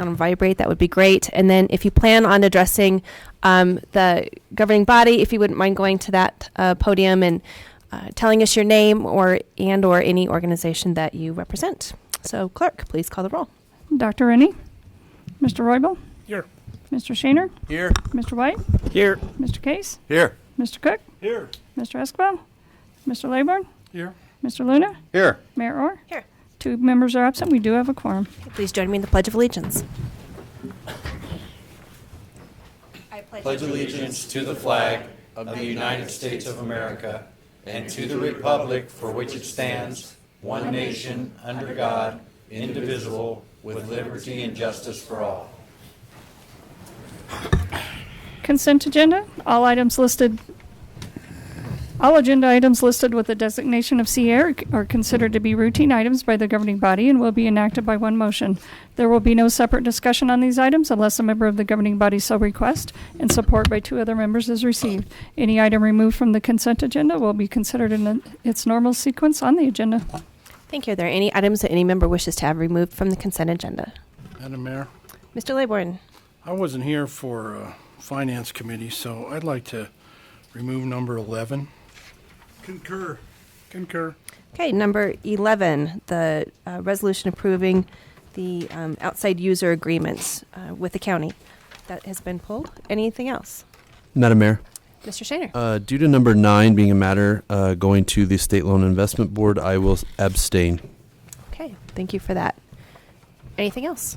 on vibrate, that would be great. And then if you plan on addressing the governing body, if you wouldn't mind going to that podium and telling us your name or any organization that you represent. So, clerk, please call the roll. Dr. Rennie? Mr. Roybal? Here. Mr. Shaner? Here. Mr. White? Here. Mr. Case? Here. Mr. Cook? Here. Mr. Escobar? Mr. Laybourne? Here. Mr. Luna? Here. Mayor Orr? Here. 2 members are absent. We do have a quorum. Please join me in the Pledge of Allegiance. I pledge allegiance to the flag of the United States of America and to the republic for which it stands, one nation, under God, indivisible, with liberty and justice for all. Consent agenda. All agenda items listed with the designation of CA are considered to be routine items by the governing body and will be enacted by one motion. There will be no separate discussion on these items unless a member of the governing body so requests and support by 2 other members is received. Any item removed from the consent agenda will be considered in its normal sequence on the agenda. Thank you. Are there any items that any member wishes to have removed from the consent agenda? Madam Mayor, Mr. Laybourne. I wasn't here for Finance Committee, so I'd like to remove number 11. Concur. Okay, number 11, the resolution approving the outside user agreements with the county. That has been pulled. Anything else? Madam Mayor. Mr. Shaner. Due to number 9 being a matter going to the State Loan Investment Board, I will abstain. Okay, thank you for that. Anything else?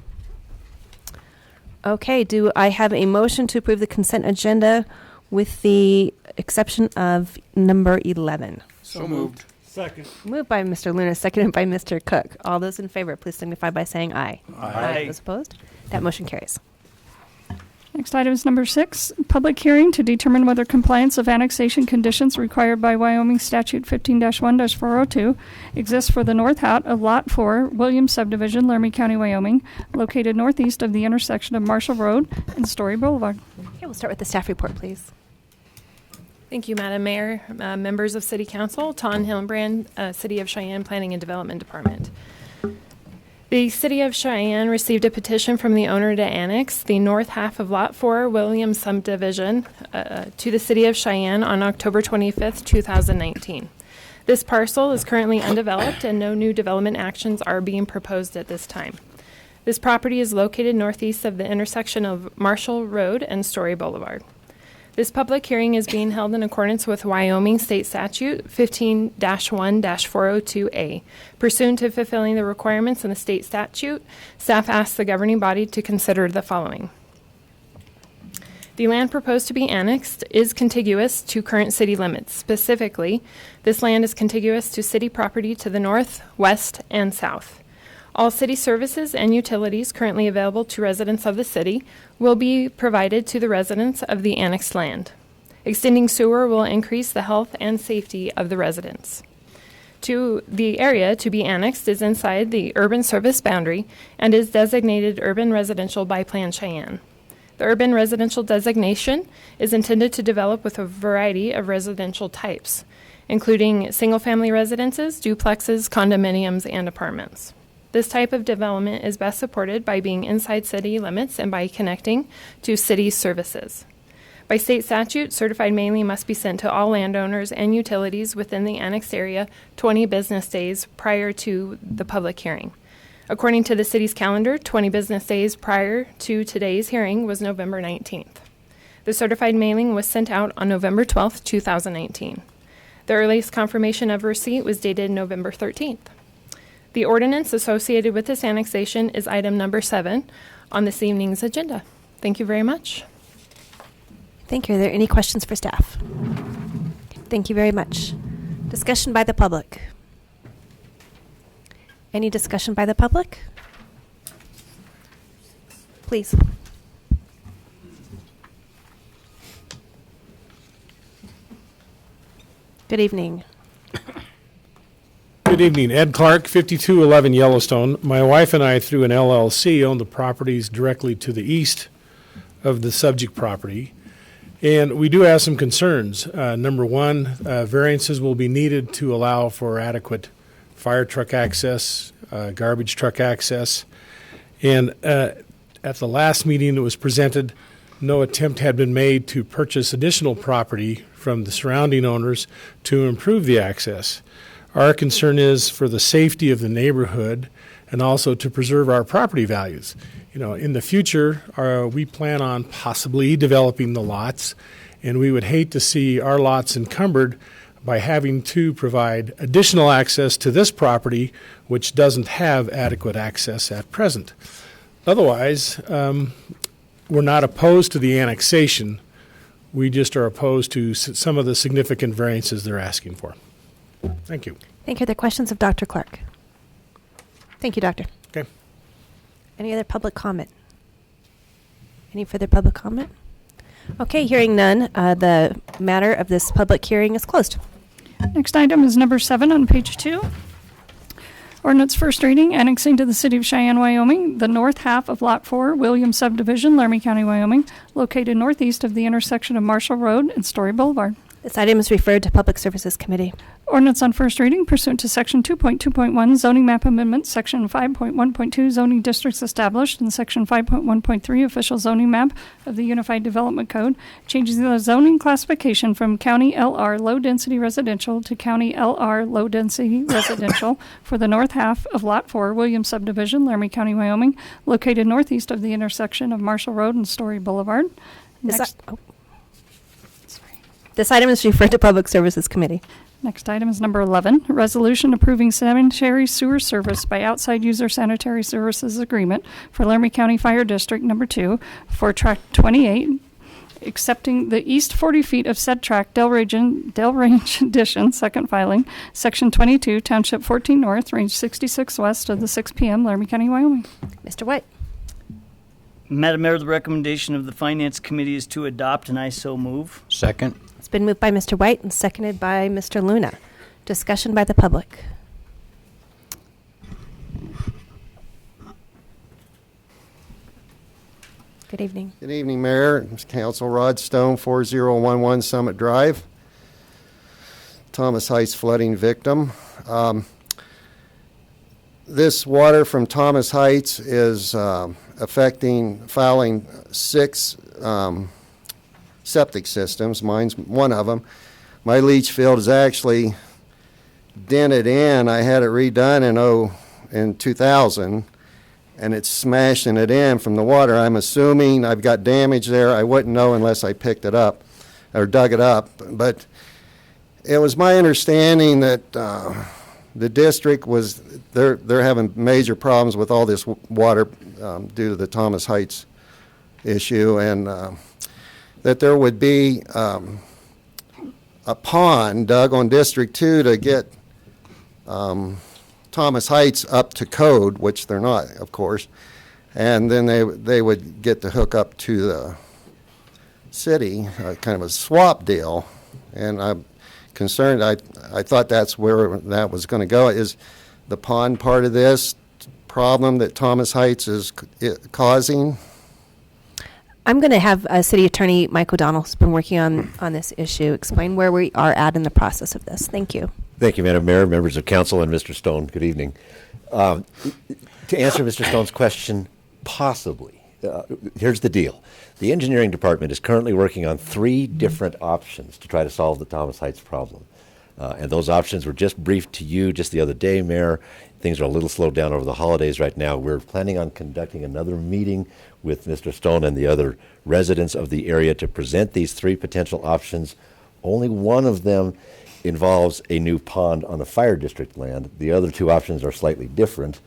Okay, do I have a motion to approve the consent agenda with the exception of number 11? So moved. Second. Moved by Mr. Luna, seconded by Mr. Cook. All those in favor, please signify by saying aye. Aye. Those opposed? That motion carries. Next item is number 6, public hearing to determine whether compliance of annexation conditions required by Wyoming Statute 15-1-402 exists for the north half of Lot 4, Williams Subdivision, Laramie County, Wyoming, located northeast of the intersection of Marshall Road and Story Boulevard. Okay, we'll start with the staff report, please. Thank you, Madam Mayor, members of City Council, Ton Hillenbrand, City of Cheyenne Planning and Development Department. The City of Cheyenne received a petition from the owner to annex the north half of Lot 4 Williams Subdivision to the City of Cheyenne on October 25th, 2019. This parcel is currently undeveloped and no new development actions are being proposed at this time. This property is located northeast of the intersection of Marshall Road and Story Boulevard. This public hearing is being held in accordance with Wyoming State Statute 15-1-402A. Pursuant to fulfilling the requirements in the state statute, staff asks the governing body to consider the following. The land proposed to be annexed is contiguous to current city limits. Specifically, this land is contiguous to city property to the north, west, and south. All city services and utilities currently available to residents of the city will be provided to the residents of the annexed land. Extending sewer will increase the health and safety of the residents. The area to be annexed is inside the urban service boundary and is designated urban residential by Plan Cheyenne. The urban residential designation is intended to develop with a variety of residential types, including single-family residences, duplexes, condominiums, and apartments. This type of development is best supported by being inside city limits and by connecting to city services. By state statute, certified mailing must be sent to all landowners and utilities within the annexed area 20 business days prior to the public hearing. According to the city's calendar, 20 business days prior to today's hearing was November 19th. The certified mailing was sent out on November 12th, 2019. The earliest confirmation of receipt was dated November 13th. The ordinance associated with this annexation is item number 7 on this evening's agenda. Thank you very much. Thank you. Are there any questions for staff? Thank you very much. Discussion by the public. Any discussion by the public? Please. Good evening. Good evening. Ed Clark, 5211 Yellowstone. My wife and I, through an LLC, own the properties directly to the east of the subject property. And we do have some concerns. Number one, variances will be needed to allow for adequate fire truck access, garbage truck access. And at the last meeting it was presented, no attempt had been made to purchase additional property from the surrounding owners to improve the access. Our concern is for the safety of the neighborhood and also to preserve our property values. In the future, we plan on possibly developing the lots, and we would hate to see our lots encumbered by having to provide additional access to this property, which doesn't have adequate access at present. Otherwise, we're not opposed to the annexation. We just are opposed to some of the significant variances they're asking for. Thank you. Thank you. The questions of Dr. Clark. Thank you, Doctor. Okay. Any other public comment? Any further public comment? Okay, hearing none, the matter of this public hearing is closed. Next item is number 7 on page 2. Ordinance first reading, annexing to the city of Cheyenne, Wyoming, the north half of Lot 4, Williams Subdivision, Laramie County, Wyoming, located northeast of the intersection of Marshall Road and Story Boulevard. This item is referred to Public Services Committee. Ordinance on first reading pursuant to Section 2.2.1 Zoning Map Amendment, Section 5.1.2 Zoning Districts Established, and Section 5.1.3 Official Zoning Map of the Unified Development Code, changes the zoning classification from County LR Low Density Residential to County LR Low Density Residential for the north half of Lot 4, Williams Subdivision, Laramie County, Wyoming, located northeast of the intersection of Marshall Road and Story Boulevard. This item is referred to Public Services Committee. Next item is number 11, resolution approving sanitary sewer service by outside user sanitary services agreement for Laramie County Fire District Number 2 for Tract 28, accepting the east 40 feet of said tract, Delrange Addition, second filing, Section 22, Township 14 North, Range 66 West of the 6 p.m., Laramie County, Wyoming. Mr. White. Madam Mayor, the recommendation of the Finance Committee is to adopt, and I so move. Second. It's been moved by Mr. White and seconded by Mr. Luna. Discussion by the public. Good evening. Good evening, Mayor, Council. Rod Stone, 4011 Summit Drive. Thomas Heights flooding victim. This water from Thomas Heights is fouling 6 septic systems. Mine's one of them. My leach field is actually dented in. I had it redone in 2000, and it's smashing it in from the water. I'm assuming I've got damage there. I wouldn't know unless I picked it up or dug it up. But it was my understanding that the district was they're having major problems with all this water due to the Thomas Heights issue, and that there would be a pond dug on District 2 to get Thomas Heights up to code, which they're not, of course, and then they would get to hook up to the city, kind of a swap deal. And I'm concerned, I thought that's where that was going to go. Is the pond part of this problem that Thomas Heights is causing? I'm going to have City Attorney Mike O'Donnell, who's been working on this issue, explain where we are at in the process of this. Thank you. Thank you, Madam Mayor, members of council, and Mr. Stone. Good evening. To answer Mr. Stone's question, possibly. Here's the deal. The engineering department is currently working on 3 different options to try to solve the Thomas Heights problem. And those options were just briefed to you just the other day, Mayor. Things are a little slowed down over the holidays right now. We're planning on conducting another meeting with Mr. Stone and the other residents of the area to present these 3 potential options. Only one of them involves a new pond on the fire district land. The other 2 options are slightly different,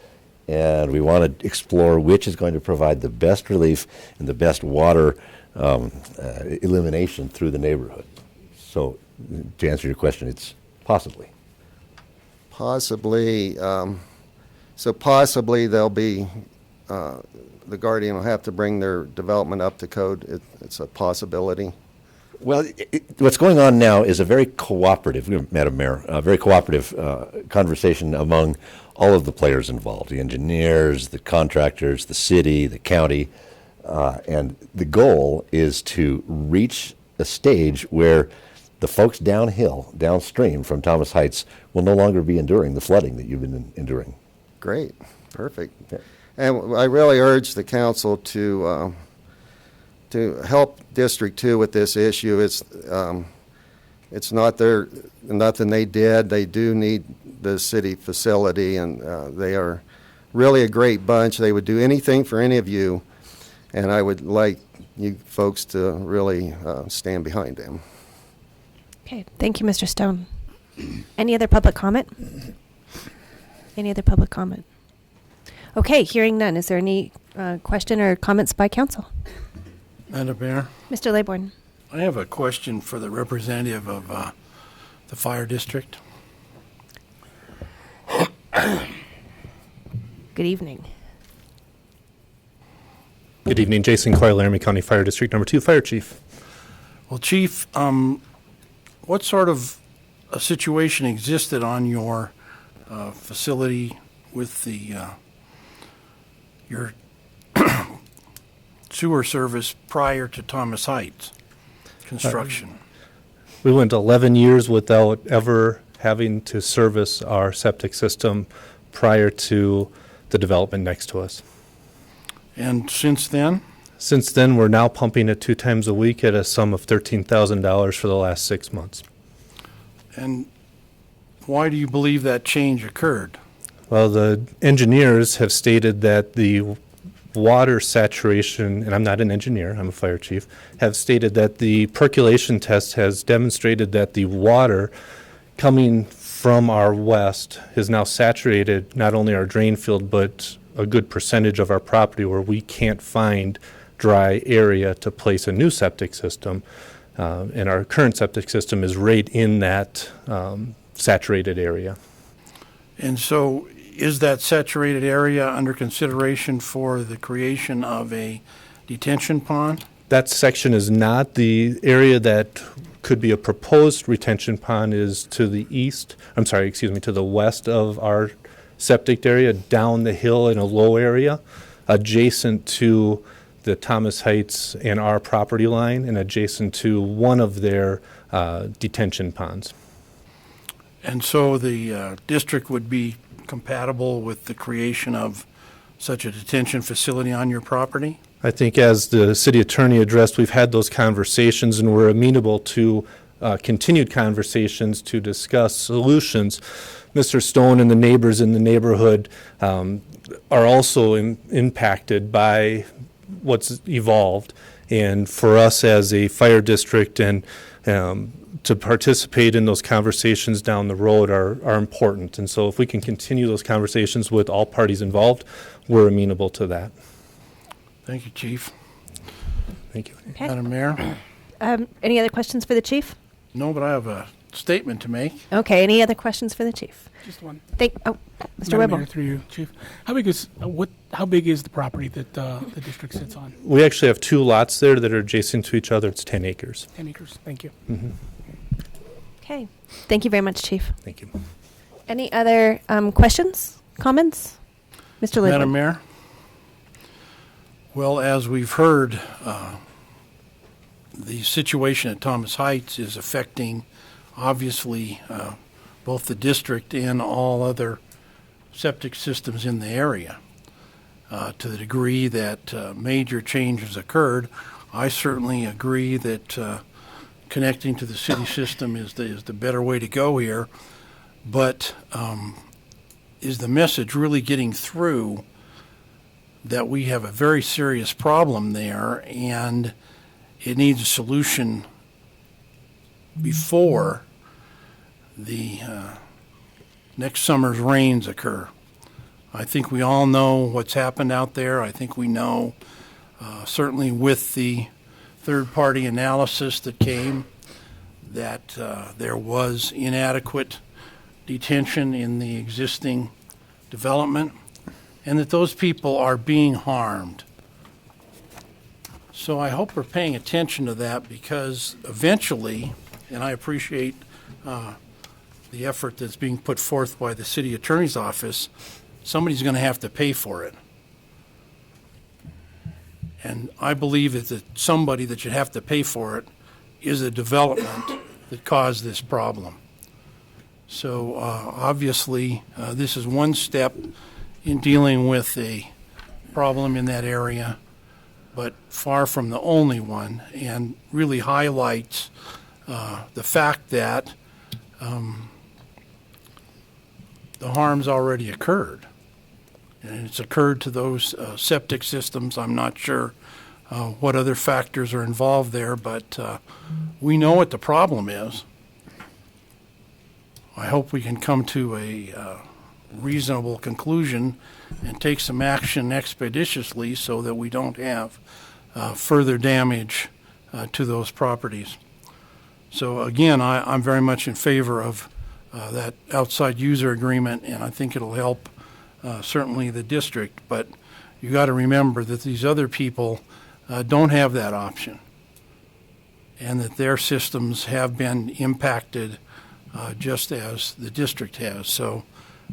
and we want to explore which is going to provide the best relief and the best water elimination through the neighborhood. So to answer your question, it's possibly. Possibly. So possibly they'll be, the Guardian will have to bring their development up to code. It's a possibility. Well, what's going on now is a very cooperative, Madam Mayor, a very cooperative conversation among all of the players involved, the engineers, the contractors, the city, the county, and the goal is to reach a stage where the folks downstream from Thomas Heights will no longer be enduring the flooding that you've been enduring. Great. Perfect. Yeah. And I really urge the council to help District 2 with this issue. It's not nothing they did. They do need the city facility, and they are really a great bunch. They would do anything for any of you, and I would like you folks to really stand behind them. Okay, thank you, Mr. Stone. Any other public comment? Any other public comment? Okay, hearing none. Is there any question or comments by council? Madam Mayor, Mr. Laybourne. I have a question for the representative of the fire district. Good evening. Good evening, Jason Coyle, Laramie County Fire District Number 2 Fire Chief. Well, Chief, what sort of a situation existed on your facility with your sewer service prior to Thomas Heights construction? We went 11 years without ever having to service our septic system prior to the development next to us. And since then? Since then, we're now pumping it 2 times a week at a sum of $13,000 for the last 6 months. And why do you believe that change occurred? Well, the engineers have stated that the water saturation, and I'm not an engineer, I'm a fire chief, have stated that the percolation test has demonstrated that the water coming from our west has now saturated not only our drain field, but a good percentage of our property where we can't find dry area to place a new septic system. And our current septic system is right in that saturated area. And so is that saturated area under consideration for the creation of a detention pond? That section is not. The area that could be a proposed retention pond is to the to the west of our septic area, down the hill in a low area, adjacent to the Thomas Heights and our property line, and adjacent to one of their detention ponds. And so the district would be compatible with the creation of such a detention facility on your property? I think as the city attorney addressed, we've had those conversations and we're amenable to continued conversations to discuss solutions. Mr. Stone and the neighbors in the neighborhood are also impacted by what's evolved. And for us as a fire district and to participate in those conversations down the road are important. And so if we can continue those conversations with all parties involved, we're amenable to that. Thank you, Chief. Thank you. Okay. Madam Mayor? Any other questions for the chief? No, but I have a statement to make. Okay, any other questions for the chief? Just one. Mr. Madam Webber. Mayor, through you, Chief. How big is the property that the district sits on? We actually have 2 lots there that are adjacent to each other. It's 10 acres. 10 acres. Thank you. Mm-hmm. Okay, thank you very much, chief. Thank you. Any other questions, comments? Mr. Lidwin. Madam Mayor? Well, as we've heard, the situation at Thomas Heights is affecting, obviously, both the district and all other septic systems in the area. To the degree that major changes occurred, I certainly agree that connecting to the city system is the better way to go here. But is the message really getting through that we have a very serious problem there and it needs a solution before the next summer's rains occur? I think we all know what's happened out there. I think we know, certainly with the third-party analysis that came, that there was inadequate detention in the existing development, and that those people are being harmed. So I hope we're paying attention to that, because eventually, and I appreciate the effort that's being put forth by the city attorney's office, somebody's going to have to pay for it. And I believe that the somebody that should have to pay for it is a development that caused this problem. So obviously, this is one step in dealing with a problem in that area, but far from the only one, and really highlights the fact that the harm's already occurred. And it's occurred to those septic systems. I'm not sure what other factors are involved there, but we know what the problem is. I hope we can come to a reasonable conclusion and take some action expeditiously so that we don't have further damage to those properties. So again, I'm very much in favor of that outside user agreement, and I think it'll help certainly the district. But you got to remember that these other people don't have that option, and that their systems have been impacted just as the district has. So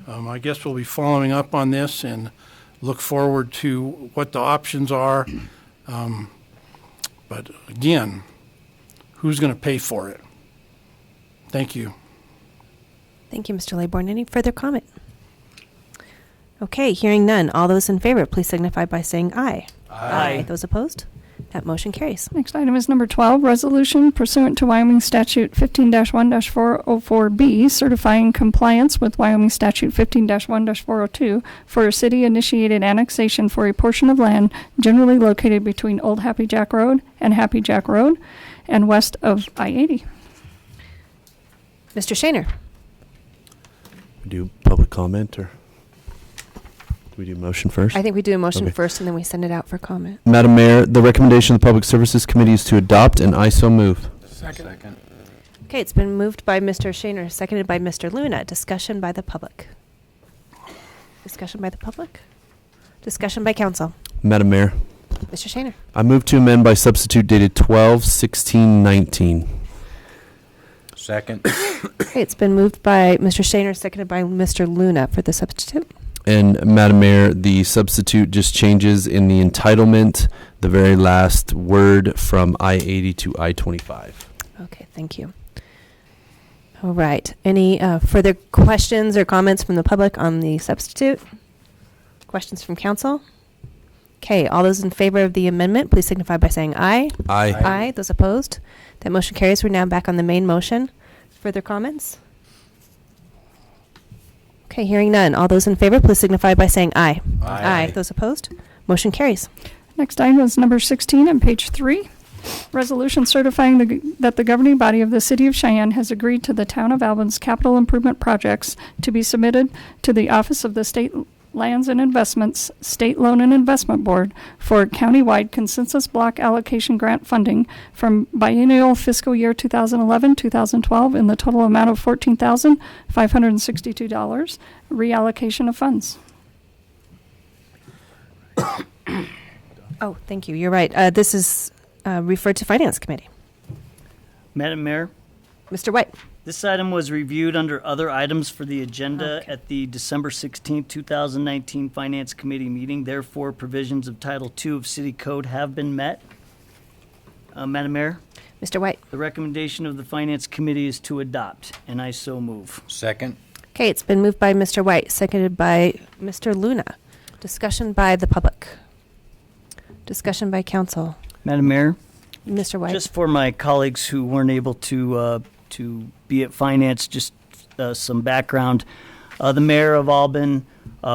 I guess we'll be following up on this and look forward to what the options are. But again, who's going to pay for it? Thank you. Thank you, Mr. Laybourne. Any further comment? Okay, hearing none. All those in favor, please signify by saying aye. Aye. Those opposed? That motion carries. Next item is number 12, resolution pursuant to Wyoming Statute 15-1-404B, certifying compliance with Wyoming Statute 15-1-402 for a city-initiated annexation for a portion of land generally located between Old Happy Jack Road and Happy Jack Road and west of I-80. Mr. Shaner. Do public comment, or do we do motion first? I think we do a motion Okay. first and then we send it out for comment. Madam Mayor, the recommendation of the Public Services Committee is to adopt, and I so move. Second. Okay, it's been moved by Mr. Shaner, seconded by Mr. Luna. Discussion by the public. Discussion by the public? Discussion by council. Madam Mayor, Mr. Shaner. I move to amend by substitute dated 12/16/19. Second. Okay, it's been moved by Mr. Shaner, seconded by Mr. Luna for the substitute. And Madam Mayor, the substitute just changes in the entitlement, the very last word from I-80 to I-25. Okay, thank you. All right. Any further questions or comments from the public on the substitute? Questions from council? Okay, all those in favor of the amendment, please signify by saying aye. Aye. Aye. Those opposed? That motion carries. We're now back on the main motion. Further comments? Okay, hearing none. All those in favor, please signify by saying aye. Aye. Those opposed? Motion carries. Next item is number 16 on page 3. Resolution certifying that the governing body of the City of Cheyenne has agreed to the Town of Albin's capital improvement projects to be submitted to the Office of the State Lands and Investments State Loan and Investment Board for countywide consensus block allocation grant funding from biennial fiscal year 2011-2012 in the total amount of $14,562, reallocation of funds. Oh, thank you. You're right. This is referred to Finance Committee. Madam Mayor, Mr. White. this item was reviewed under other items for the agenda Okay. at the December 16, 2019 Finance Committee meeting. Therefore, provisions of Title II of City Code have been met. Madam Mayor, Mr. White. the recommendation of the Finance Committee is to adopt, and I so move. Second. Okay, it's been moved by Mr. White, seconded by Mr. Luna. Discussion by the public. Discussion by council. Madam Mayor, Mr. White. just for my colleagues who weren't able to be at Finance, just some background. The mayor of Albin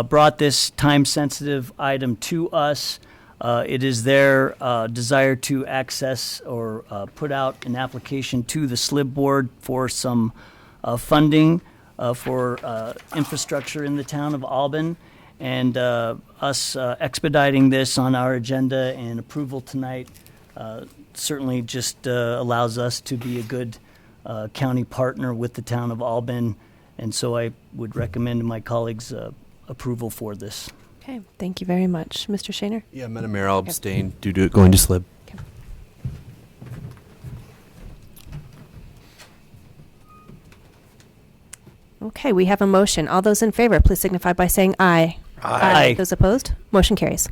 brought this time-sensitive item to us. It is their desire to access or put out an application to the SLIB board for some funding for infrastructure in the town of Albin. And us expediting this on our agenda and approval tonight certainly just allows us to be a good county partner with the town of Albin. And so I would recommend to my colleagues approval for this. Okay, thank you very much. Mr. Shaner? Yeah, Madam Mayor, I'll abstain due to it going to SLIB. Okay. Okay, we have a motion. All those in favor, please signify by saying aye. Aye. Those opposed? Motion carries.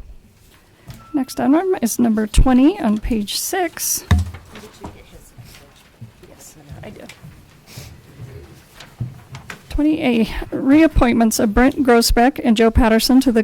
Next item is number 20 on page 6. Yes, I do. 20A, reappointments of Brent Grosbeck and Joe Patterson to the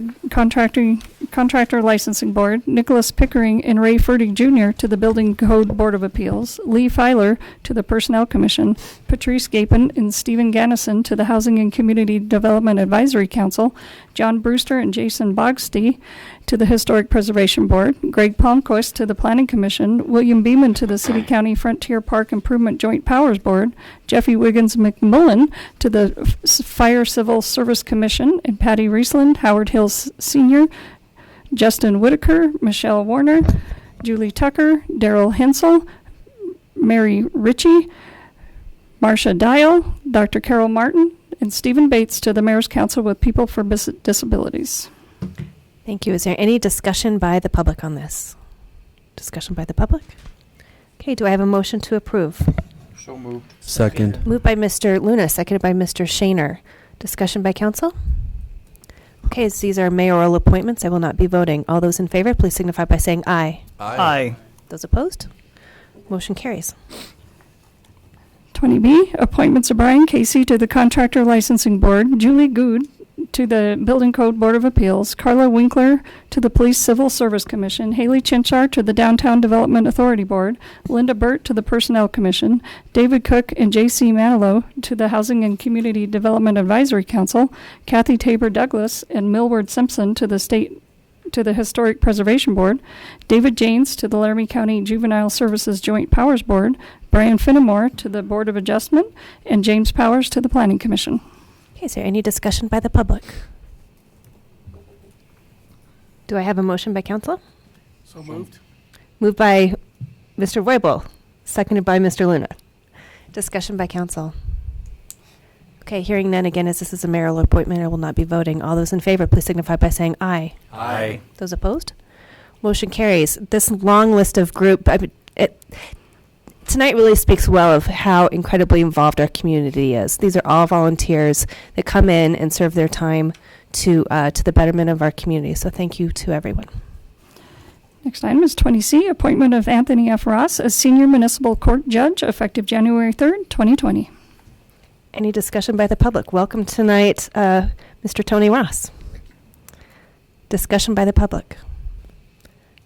Contractor Licensing Board, Nicholas Pickering and Ray Fertig Jr. to the Building Code Board of Appeals, Lee Filer to the Personnel Commission, Patrice Gapin and Stephen Gannison to the Housing and Community Development Advisory Council, John Brewster and Jason Bogsty to the Historic Preservation Board, Greg Palmquist to the Planning Commission, William Beeman to the City County Frontier Park Improvement Joint Powers Board, Jeffy Wiggins McMullen to the Fire Civil Service Commission, and Patty Riesland, Howard Hills Sr., Justin Whitaker, Michelle Warner, Julie Tucker, Daryl Hensel, Mary Ritchie, Marcia Dial, Dr. Carol Martin, and Stephen Bates to the Mayor's Council with People for Disabilities. Thank you. Is there any discussion by the public on this? Discussion by the public? Okay, do I have a motion to approve? So moved. Second. Moved by Mr. Luna, seconded by Mr. Shaner. Discussion by council? Okay, as these are mayoral appointments, I will not be voting. All those in favor, please signify by saying aye. Aye. Those opposed? Motion carries. 20B, appointments of Brian Casey to the Contractor Licensing Board, Julie Good to the Building Code Board of Appeals, Carla Winkler to the Police Civil Service Commission, Haley Chinchar to the Downtown Development Authority Board, Linda Burt to the Personnel Commission, David Cook and J.C. Manilow to the Housing and Community Development Advisory Council, Kathy Tabor Douglas and Millward Simpson to the Historic Preservation Board, David Janes to the Laramie County Juvenile Services Joint Powers Board, Brian Finnemore to the Board of Adjustment, and James Powers to the Planning Commission. Okay, is there any discussion by the public? Do I have a motion by council? So moved. Moved by Mr. Voibel, seconded by Mr. Luna. Discussion by council. Okay, hearing none again, as this is a mayoral appointment, I will not be voting. All those in favor, please signify by saying aye. Aye. Those opposed? Motion carries. This long list of tonight really speaks well of how incredibly involved our community is. These are all volunteers that come in and serve their time to the betterment of our community. So thank you to everyone. Next item is 20C, appointment of Anthony F. Ross as Senior Municipal Court Judge effective January 3rd, 2020. Any discussion by the public? Welcome tonight, Mr. Tony Ross. Discussion by the public.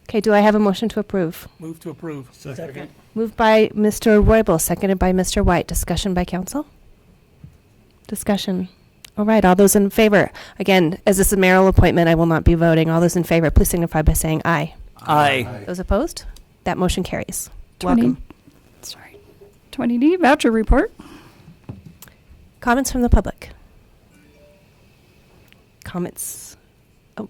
Okay, do I have a motion to approve? Move to approve. Second. Moved by Mr. Roybal, seconded by Mr. White. Discussion by council? Discussion. All right, all those in favor. Again, as this is a mayoral appointment, I will not be voting. All those in favor, please signify by saying aye. Aye. Those opposed? That motion carries. 20 Welcome. 20D, voucher report. Comments from the public? Comments? Oh.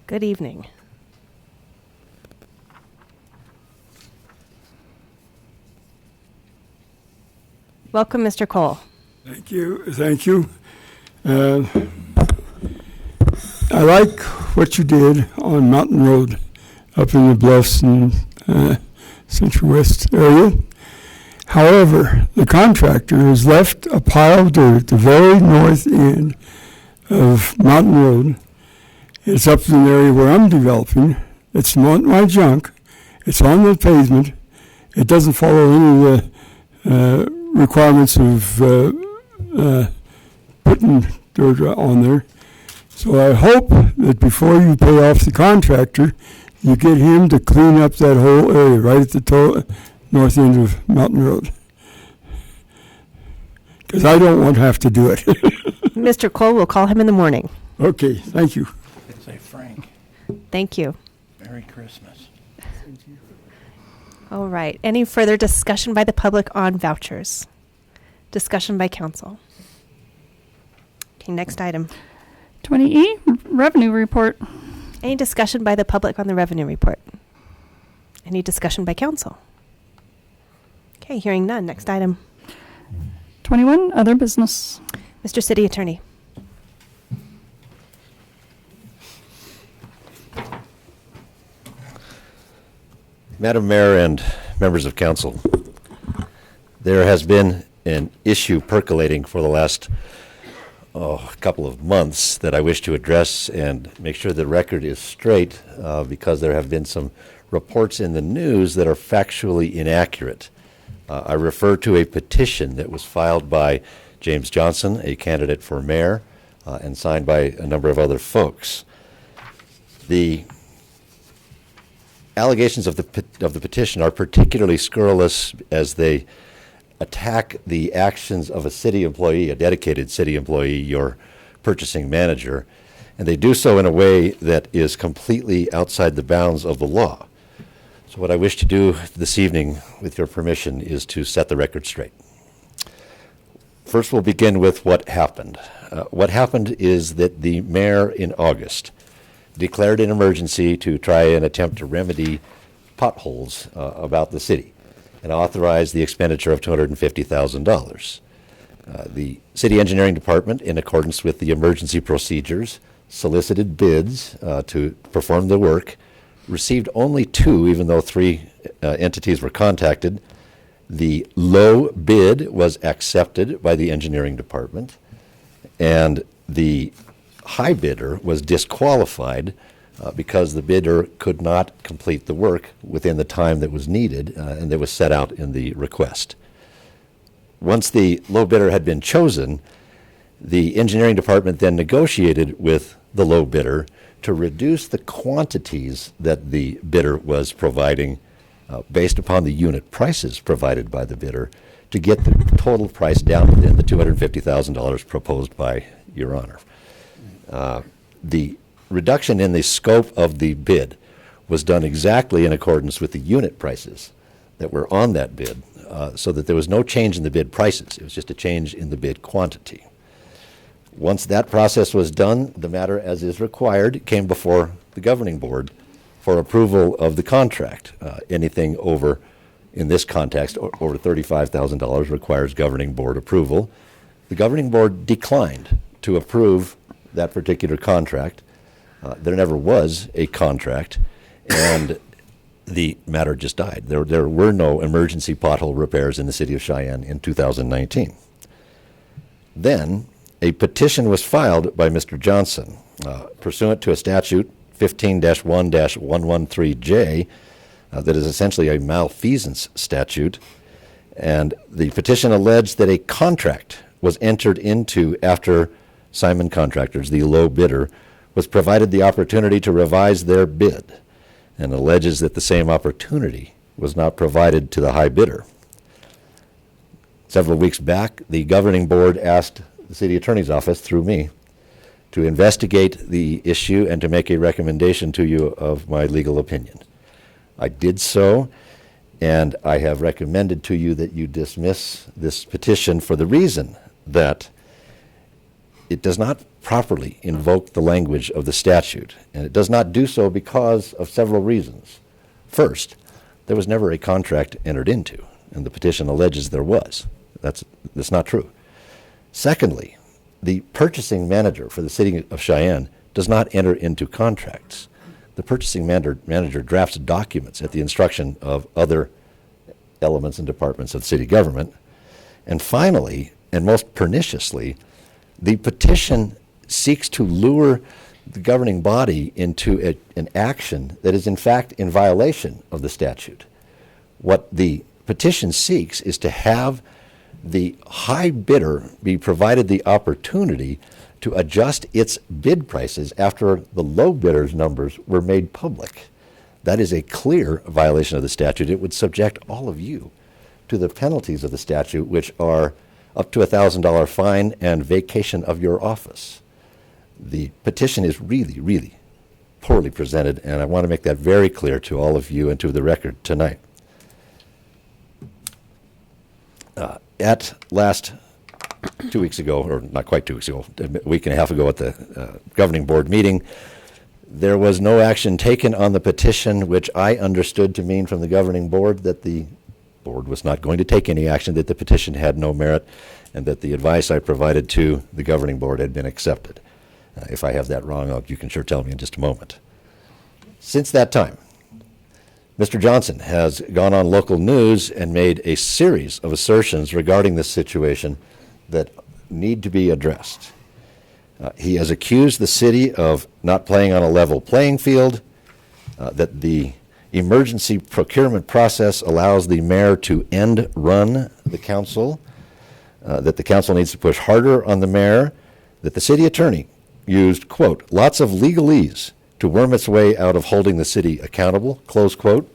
Good evening. Welcome, Mr. Cole. Thank you. Thank you. I like what you did on Mountain Road up in the Bluffs and Central West area. However, the contractor has left a pile of dirt at the very north end of Mountain Road. It's up in the area where I'm developing. It's not my junk. It's on the pavement. It doesn't follow any of the requirements of putting dirt on there. So I hope that before you pay off the contractor, you get him to clean up that whole area right at the north end of Mountain Road. Because I don't want to have to do it. Mr. Cole, we'll call him in the morning. Okay, thank you. Say, Frank, Thank you. Merry Christmas. All right. Any further discussion by the public on vouchers? Discussion by council. Okay, next item. 20E, revenue report. Any discussion by the public on the revenue report? Any discussion by council? Okay, hearing none. Next item. 21, other business. Mr. City Attorney. Madam Mayor and members of council, there has been an issue percolating for the last couple of months that I wish to address and make sure the record is straight because there have been some reports in the news that are factually inaccurate. I refer to a petition that was filed by James Johnson, a candidate for mayor, and signed by a number of other folks. The allegations of the petition are particularly scurrilous as they attack the actions of a city employee, a dedicated city employee, your purchasing manager, and they do so in a way that is completely outside the bounds of the law. So what I wish to do this evening, with your permission, is to set the record straight. First, we'll begin with what happened. What happened is that the mayor in August declared an emergency to try and attempt to remedy potholes about the city and authorized the expenditure of $250,000. The city engineering department, in accordance with the emergency procedures, solicited bids to perform the work, received only 2, even though 3 entities were contacted. The low bid was accepted by the engineering department, and the high bidder was disqualified because the bidder could not complete the work within the time that was needed and that was set out in the request. Once the low bidder had been chosen, the engineering department then negotiated with the low bidder to reduce the quantities that the bidder was providing based upon the unit prices provided by the bidder to get the total price down within the $250,000 proposed by Your Honor. The reduction in the scope of the bid was done exactly in accordance with the unit prices that were on that bid, so that there was no change in the bid prices. It was just a change in the bid quantity. Once that process was done, the matter, as is required, came before the governing board for approval of the contract. Anything over, in this context, over $35,000 requires governing board approval. The governing board declined to approve that particular contract. There never was a contract, and the matter just died. There were no emergency pothole repairs in the city of Cheyenne in 2019. Then a petition was filed by Mr. Johnson pursuant to a statute 15-1-113J that is essentially a malfeasance statute, and the petition alleged that a contract was entered into after Simon Contractors, the low bidder, was provided the opportunity to revise their bid, and alleges that the same opportunity was not provided to the high bidder. Several weeks back, the governing board asked the city attorney's office, through me, to investigate the issue and to make a recommendation to you of my legal opinion. I did so, and I have recommended to you that you dismiss this petition for the reason that it does not properly invoke the language of the statute, and it does not do so because of several reasons. First, there was never a contract entered into, and the petition alleges there was. That's not true. Secondly, the purchasing manager for the city of Cheyenne does not enter into contracts. The purchasing manager drafts documents at the instruction of other elements and departments of city government. And finally, and most perniciously, the petition seeks to lure the governing body into an action that is in fact in violation of the statute. What the petition seeks is to have the high bidder be provided the opportunity to adjust its bid prices after the low bidder's numbers were made public. That is a clear violation of the statute. It would subject all of you to the penalties of the statute, which are up to a $1,000 fine and vacation of your office. The petition is really, really poorly presented, and I want to make that very clear to all of you and to the record tonight. At last 2 weeks ago, or not quite 2 weeks ago, a week and a half ago at the governing board meeting, there was no action taken on the petition, which I understood to mean from the governing board that the board was not going to take any action, that the petition had no merit, and that the advice I provided to the governing board had been accepted. If I have that wrong, you can sure tell me in just a moment. Since that time, Mr. Johnson has gone on local news and made a series of assertions regarding this situation that need to be addressed. He has accused the city of not playing on a level playing field, that the emergency procurement process allows the mayor to end run the council, that the council needs to push harder on the mayor, that the city attorney used, quote, lots of legalese to worm its way out of holding the city accountable, close quote,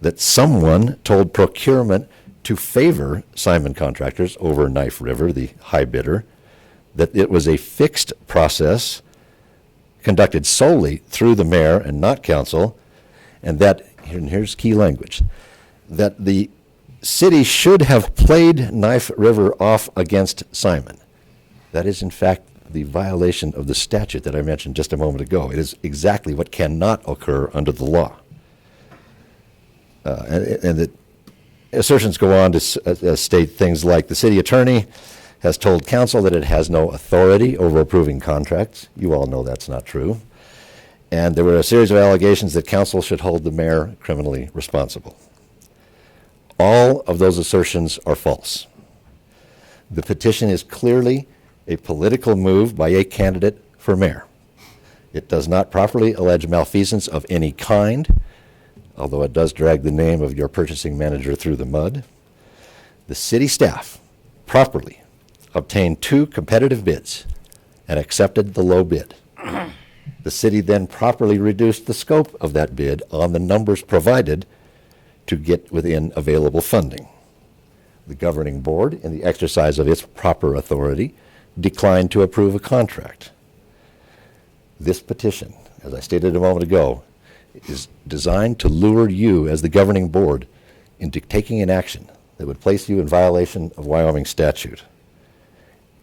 that someone told procurement to favor Simon Contractors over Knife River, the high bidder, that it was a fixed process conducted solely through the mayor and not council, and that, and here's key language, that the city should have played Knife River off against Simon. That is, in fact, the violation of the statute that I mentioned just a moment ago. It is exactly what cannot occur under the law. And the assertions go on to state things like the city attorney has told council that it has no authority over approving contracts. You all know that's not true. And there were a series of allegations that council should hold the mayor criminally responsible. All of those assertions are false. The petition is clearly a political move by a candidate for mayor. It does not properly allege malfeasance of any kind, although it does drag the name of your purchasing manager through the mud. The city staff properly obtained 2 competitive bids and accepted the low bid. The city then properly reduced the scope of that bid on the numbers provided to get within available funding. The governing board, in the exercise of its proper authority, declined to approve a contract. This petition, as I stated a moment ago, is designed to lure you as the governing board into taking an action that would place you in violation of Wyoming statute.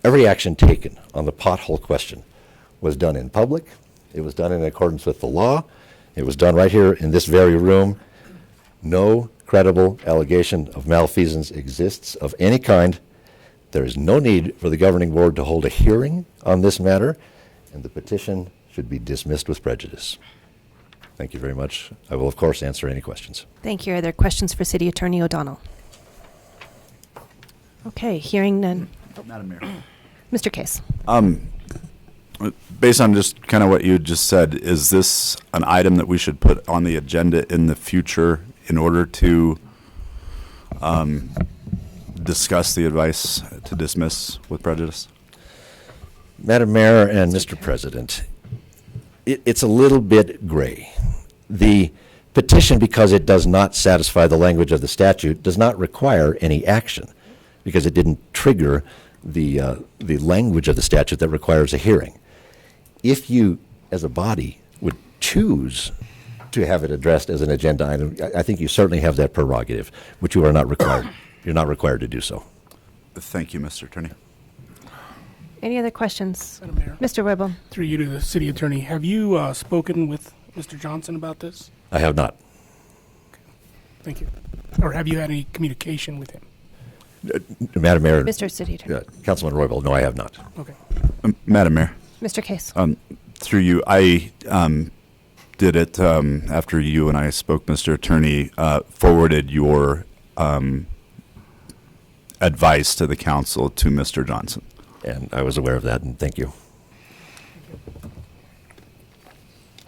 Every action taken on the pothole question was done in public. It was done in accordance with the law. It was done right here in this very room. No credible allegation of malfeasance exists of any kind. There is no need for the governing board to hold a hearing on this matter, and the petition should be dismissed with prejudice. Thank you very much. I will, of course, answer any questions. Thank you. Are there questions for City Attorney O'Donnell? Okay, hearing none. Madam Mayor. Mr. Case. Based on just kind of what you just said, is this an item that we should put on the agenda in the future in order to discuss the advice to dismiss with prejudice? Madam Mayor and Mr. President, it's a little bit gray. The petition, because it does not satisfy the language of the statute, does not require any action because it didn't trigger the language of the statute that requires a hearing. If you, as a body, would choose to have it addressed as an agenda item, I think you certainly have that prerogative, which you are not required. You're not required to do so. Thank you, Mr. Attorney. Any other questions? Madam Mayor. Mr. Weibel. Through you to the city attorney, have you spoken with Mr. Johnson about this? I have not. Thank you. Or have you had any communication with him? Madam Mayor. Mr. City Attorney. Councilman Roybal, no, I have not. Okay. Madam Mayor. Mr. Case. Through you, I did it after you and I spoke, Mr. Attorney, forwarded your advice to the council to Mr. Johnson. And I was aware of that, and thank you.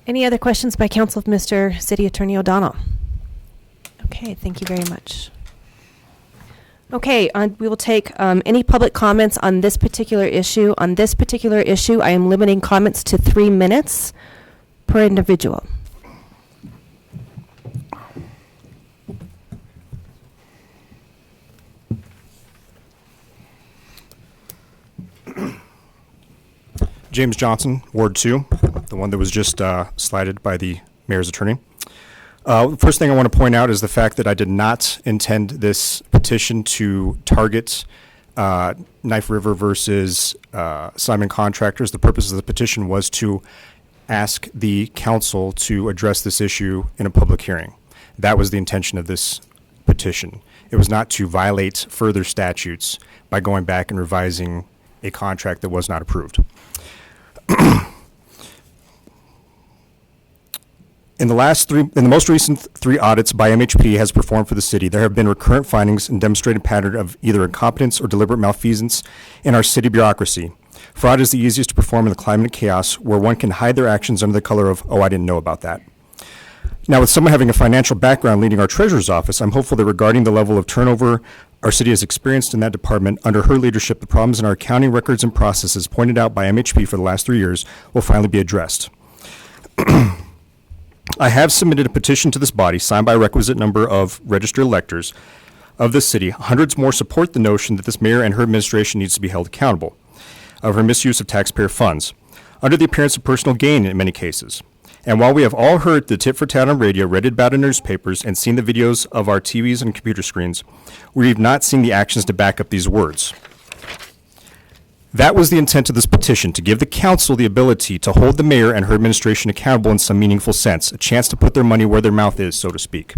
Any other questions by council of Mr. City Attorney O'Donnell? Okay, thank you very much. Okay, we will take any public comments on this particular issue. On this particular issue, I am limiting comments to 3 minutes per individual. James Johnson, Ward 2, the one that was just slighted by the mayor's attorney. First thing I want to point out is the fact that I did not intend this petition to target Knife River versus Simon Contractors. The purpose of the petition was to ask the council to address this issue in a public hearing. That was the intention of this petition. It was not to violate further statutes by going back and revising a contract that was not approved. In the most recent 3 audits by MHP has performed for the city, there have been recurrent findings and demonstrated pattern of either incompetence or deliberate malfeasance in our city bureaucracy. Fraud is the easiest to perform in the climate of chaos where one can hide their actions under the color of, oh, I didn't know about that. Now, with someone having a financial background leading our treasurer's office, I'm hopeful that regarding the level of turnover our city has experienced in that department, under her leadership, the problems in our accounting records and processes pointed out by MHP for the last 3 years will finally be addressed. I have submitted a petition to this body signed by a requisite number of registered electors of the city. Hundreds more support the notion that this mayor and her administration needs to be held accountable of her misuse of taxpayer funds, under the appearance of personal gain in many cases. And while we have all heard the tit for tat on radio, read it about in newspapers, and seen the videos of our TVs and computer screens, we have not seen the actions to back up these words. That was the intent of this petition, to give the council the ability to hold the mayor and her administration accountable in some meaningful sense, a chance to put their money where their mouth is, so to speak.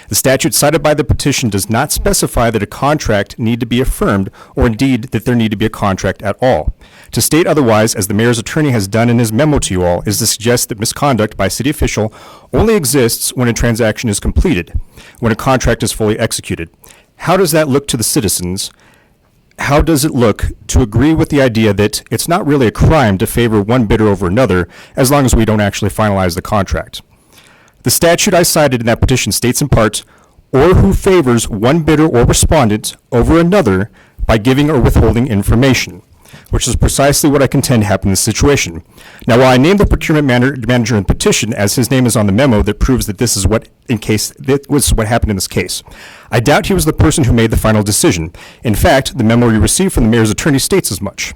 The statute cited by the petition does not specify that a contract need to be affirmed, or indeed that there need to be a contract at all. To state otherwise, as the mayor's attorney has done in his memo to you all, is to suggest that misconduct by a city official only exists when a transaction is completed, when a contract is fully executed. How does that look to the citizens? How does it look to agree with the idea that it's not really a crime to favor one bidder over another as long as we don't actually finalize the contract? The statute I cited in that petition states in part, or who favors one bidder or respondent over another by giving or withholding information, which is precisely what I contend happened in this situation. Now, while I named the procurement manager in the petition, as his name is on the memo that proves that this is what happened in this case, I doubt he was the person who made the final decision. In fact, the memo we received from the mayor's attorney states as much,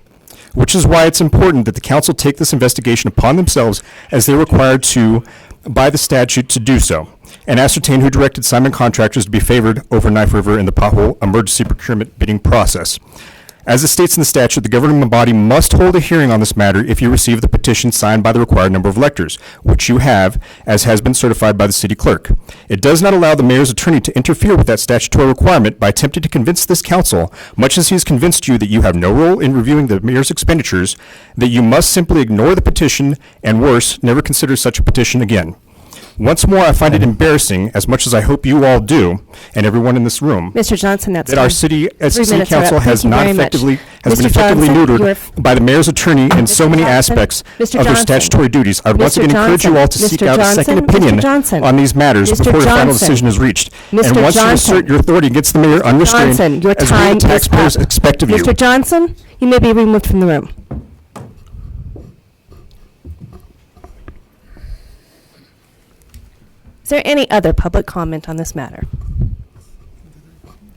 which is why it's important that the council take this investigation upon themselves as they're required to by the statute to do so, and ascertain who directed Simon Contractors to be favored over Knife River in the pothole emergency procurement bidding process. As it states in the statute, the governing body must hold a hearing on this matter if you receive the petition signed by the required number of electors, which you have, as has been certified by the city clerk. It does not allow the mayor's attorney to interfere with that statutory requirement by attempting to convince this council, much as he has convinced you that you have no role in reviewing the mayor's expenditures, that you must simply ignore the petition, and worse, never consider such a petition again. Once more, I find it embarrassing, as much as I hope you all do, and everyone in this room, Mr. Johnson, that's that our city, as city council, has been effectively neutered by the mayor's attorney in so many aspects of their statutory duties. I would once again encourage you all to seek out a second opinion on these matters before a final decision is reached. And once you assert your authority against the mayor unrestrained, as we the taxpayers expect of you. Mr. Johnson, you may be removed from the room. Is there any other public comment on this matter?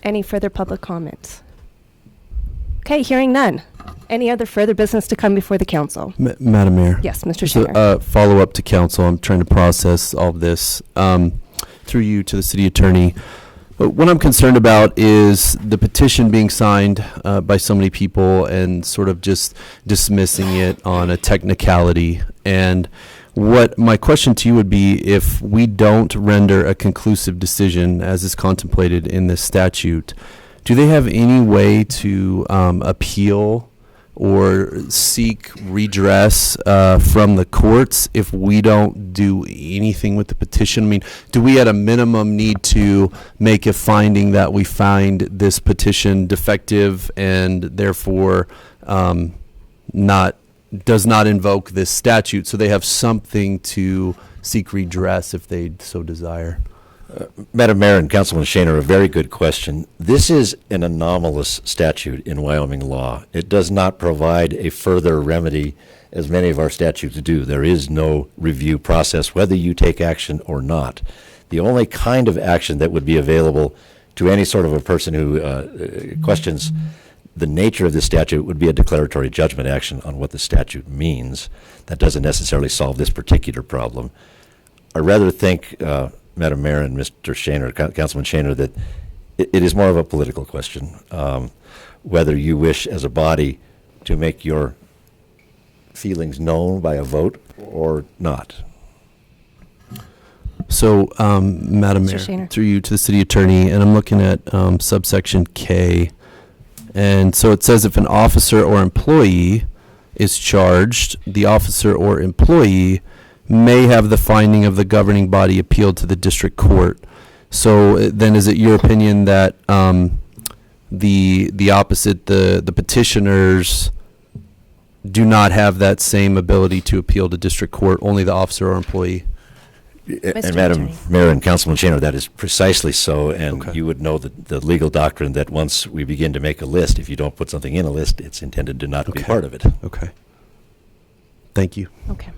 Any further public comments? Okay, hearing none. Any other further business to come before the council? Madam Mayor. Yes, Mr. So, Shaner. follow up to council. I'm trying to process all of this through you to the city attorney. But what I'm concerned about is the petition being signed by so many people and sort of just dismissing it on a technicality. And what my question to you would be, if we don't render a conclusive decision as is contemplated in this statute, do they have any way to appeal or seek redress from the courts if we don't do anything with the petition? I mean, do we at a minimum need to make a finding that we find this petition defective and therefore does not invoke this statute, so they have something to seek redress if they so desire? Madam Mayor and Councilman Shaner, a very good question. This is an anomalous statute in Wyoming law. It does not provide a further remedy as many of our statutes do. There is no review process, whether you take action or not. The only kind of action that would be available to any sort of a person who questions the nature of the statute would be a declaratory judgment action on what the statute means. That doesn't necessarily solve this particular problem. I rather think, Madam Mayor and Mr. Shaner, Councilman Shaner, that it is more of a political question, whether you wish as a body to make your feelings known by a vote or not. So, Madam Mayor, Shaner. through you to the city attorney, and I'm looking at subsection K. And so it says if an officer or employee is charged, the officer or employee may have the finding of the governing body appealed to the district court. So then is it your opinion that the opposite, the petitioners do not have that same ability to appeal to district court, only the officer or employee? And Madam Mayor and Councilman Shano, that is precisely so, and Okay. you would know the legal doctrine that once we begin to make a list, if you don't put something in a list, it's intended to not be Okay. part of it. Okay. Thank you. Okay.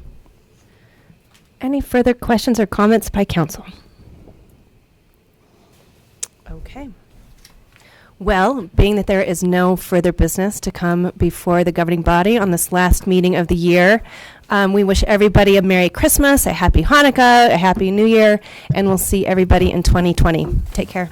Any further questions or comments by council? Okay. Well, being that there is no further business to come before the governing body on this last meeting of the year, we wish everybody a Merry Christmas, a Happy Hanukkah, a Happy New Year, and we'll see everybody in 2020. Take care.